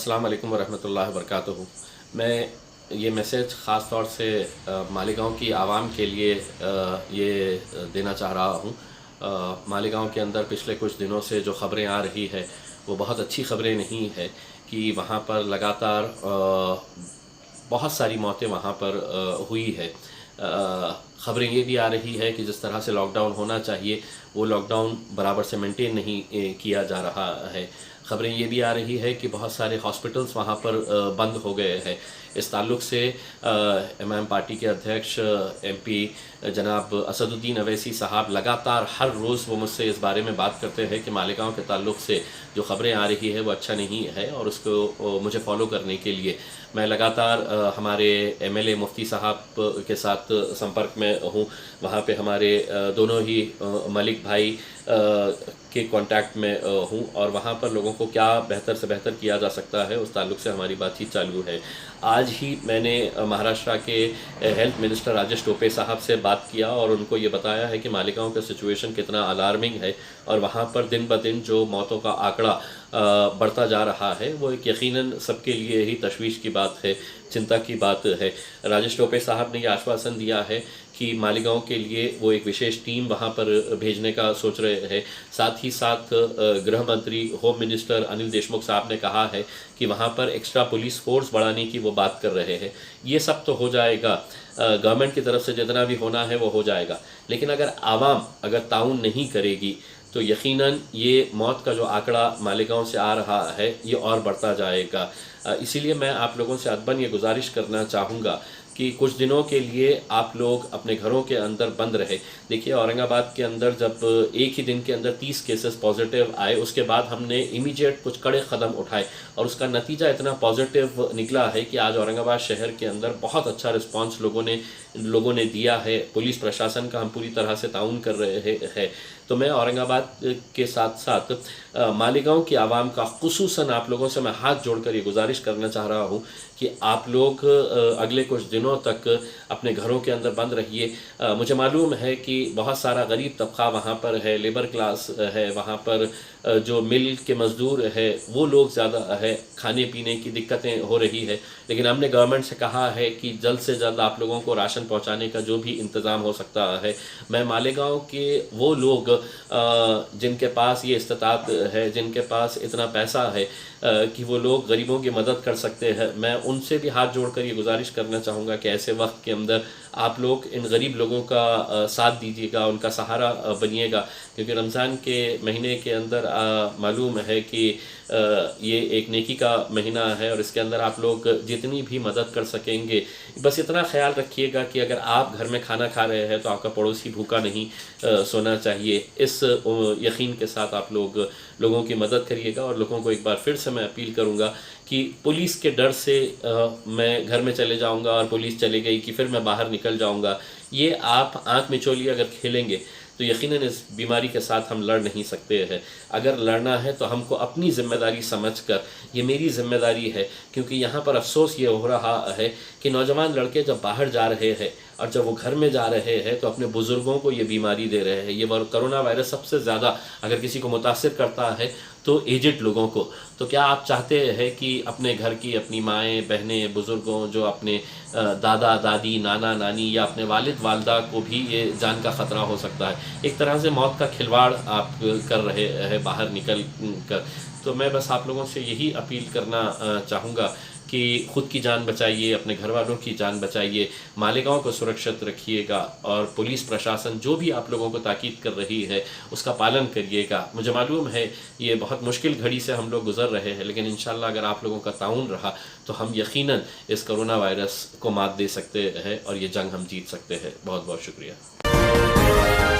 अस्सलाम वालेकुम वरहमतुल्लाहि वबरकातुहू। मैं ये मैसेज ख़ास तौर से मालेगांव की आवाम के लिए ये देना चाह रहा हूँ। मालेगांव के अंदर पिछले कुछ दिनों से जो ख़बरें आ रही है वो बहुत अच्छी ख़बरें नहीं है कि वहाँ पर लगातार बहुत सारी मौतें वहाँ पर हुई है। ख़बरें ये भी आ रही है कि जिस तरह से लॉकडाउन होना चाहिए वो लॉकडाउन बराबर से मेंटेन नहीं किया जा रहा है। ख़बरें ये भी आ रही है कि बहुत सारे हॉस्पिटल्स वहाँ पर बंद हो गए हैं। इस ताल्लुक़ से इमाम पार्टी के अध्यक्ष MP जनाब असदुद्दीन अवैसी साहब लगातार हर रोज़ वो मुझसे इस बारे में बात करते हैं कि मालेगांव के ताल्लुक़ से जो ख़बरें आ रही है वो अच्छा नहीं है, और उसको मुझे फ़ॉलो करने के लिए मैं लगातार हमारे MLA मुफ्ती साहब के साथ संपर्क में हूँ। वहाँ पे हमारे दोनों ही मलिक भाई के कांटेक्ट में हूँ, और वहाँ पर लोगों को क्या बेहतर से बेहतर किया जा सकता है उस ताल्लुक़ से हमारी बातचीत चालू है। आज ही मैंने महाराष्ट्र के हेल्थ मिनिस्टर राजेश टोपे साहब से बात किया और उनको ये बताया है कि मालेगांव का सिचुएशन कितना अलार्मिंग है, और वहाँ पर दिन ब दिन जो मौतों का आंकड़ा बढ़ता जा रहा है वो एक यकीनन सबके लिए ही तशवीश की बात है, चिंता की बात है। राजेश टोपे साहब ने ये आश्वासन दिया है कि मालेगांव के लिए वो एक विशेष टीम वहाँ पर भेजने का सोच रहे हैं। साथ ही साथ गृह मंत्री होम मिनिस्टर अनिल देशमुख साहब ने कहा है कि वहाँ पर एक्स्ट्रा पुलिस फोर्स बढ़ाने की वो बात कर रहे हैं। ये सब तो हो जाएगा, गवर्नमेंट की तरफ से जितना भी होना है वो हो जाएगा, लेकिन अगर आवाम अगर ताउन नहीं करेगी तो यकीनन ये मौत का जो आंकड़ा मालेगांव से आ रहा है ये और बढ़ता जाएगा। इसीलिए मैं आप लोगों से अदबन ये गुजारिश करना चाहूँगा कि कुछ दिनों के लिए आप लोग अपने घरों के अंदर बंद रहे। देखिए, औरंगाबाद के अंदर जब एक ही दिन के अंदर 30 केसेस पॉजिटिव आए, उसके बाद हमने इमीडिएट कुछ कड़े कदम उठाए और उसका नतीजा इतना पॉजिटिव निकला है कि आज औरंगाबाद शहर के अंदर बहुत अच्छा रिस्पांस लोगों ने दिया है। पुलिस प्रशासन का हम पूरी तरह से ताउन कर रहे हैं। तो मैं औरंगाबाद के साथ साथ मालेगांव की आवाम का खुसूसन आप लोगों से मैं हाथ जोड़कर ये गुजारिश करना चाह रहा हूँ कि आप लोग अगले कुछ दिनों तक अपने घरों के अंदर बंद रहिए। मुझे मालूम है कि बहुत सारा गरीब तबका वहाँ पर है, लेबर क्लास है, वहाँ पर जो मिल के मज़दूर है वो लोग ज़्यादा है, खाने पीने की दिक्कतें हो रही है, लेकिन हमने गवर्नमेंट से कहा है कि जल्द से जल्द आप लोगों को राशन पहुँचाने का जो भी इंतज़ाम हो सकता है। मैं मालेगांव के वो लोग जिनके पास ये इस्तात है, जिनके पास इतना पैसा है कि वो लोग गरीबों की मदद कर सकते हैं, मैं उनसे भी हाथ जोड़कर ये गुजारिश करना चाहूँगा कि ऐसे वक्त के अंदर आप लोग इन गरीब लोगों का साथ दीजिएगा, उनका सहारा बनिएगा, क्योंकि रमज़ान के महीने के अंदर मालूम है कि ये एक नेकी का महीना है और इसके अंदर आप लोग जितनी भी मदद कर सकेंगे। बस इतना ख्याल रखिएगा कि अगर आप घर में खाना खा रहे हैं तो आपका पड़ोसी भूखा नहीं सोना चाहिए। इस यकीन के साथ आप लोगों की मदद करिएगा। और लोगों को एक बार फिर से मैं अपील करूँगा कि पुलिस के डर से मैं घर में चले जाऊँगा और पुलिस चले गई कि फिर मैं बाहर निकल जाऊँगा, ये आप आँख मिचौली अगर खेलेंगे तो यकीनन इस बीमारी के साथ हम लड़ नहीं सकते हैं। अगर लड़ना है तो हमको अपनी ज़िम्मेदारी समझकर, ये मेरी ज़िम्मेदारी है, क्योंकि यहाँ पर अफसोस ये हो रहा है कि नौजवान लड़के जब बाहर जा रहे हैं और जब वो घर में जा रहे हैं तो अपने बुज़ुर्गों को ये बीमारी दे रहे हैं। ये कोरोना वायरस सबसे ज़्यादा अगर किसी को मुतासिर करता है तो एजेड लोगों को। तो क्या आप चाहते हैं कि अपने घर की अपनी माएँ बहनें बुज़ुर्गों, जो अपने दादा दादी नाना नानी या अपने वालिद वालदा को भी ये जान का ख़तरा हो सकता है, एक तरह से मौत का खिलवाड़ आप कर रहे हैं बाहर निकल कर। तो मैं बस आप लोगों से यही अपील करना चाहूँगा कि ख़ुद की जान बचाइए, अपने घर वालों की जान बचाइए, मालेगांव को सुरक्षित रखिएगा, और पुलिस प्रशासन जो भी आप लोगों को ताकीद कर रही है उसका पालन करिएगा। मुझे मालूम है ये बहुत मुश्किल घड़ी से हम लोग गुज़र रहे हैं, लेकिन इंशाल्लाह अगर आप लोगों का ताउन रहा तो हम यकीनन इस कोरोना वायरस को मात दे सकते हैं और ये जंग हम जीत सकते हैं। बहुत बहुत शुक्रिया।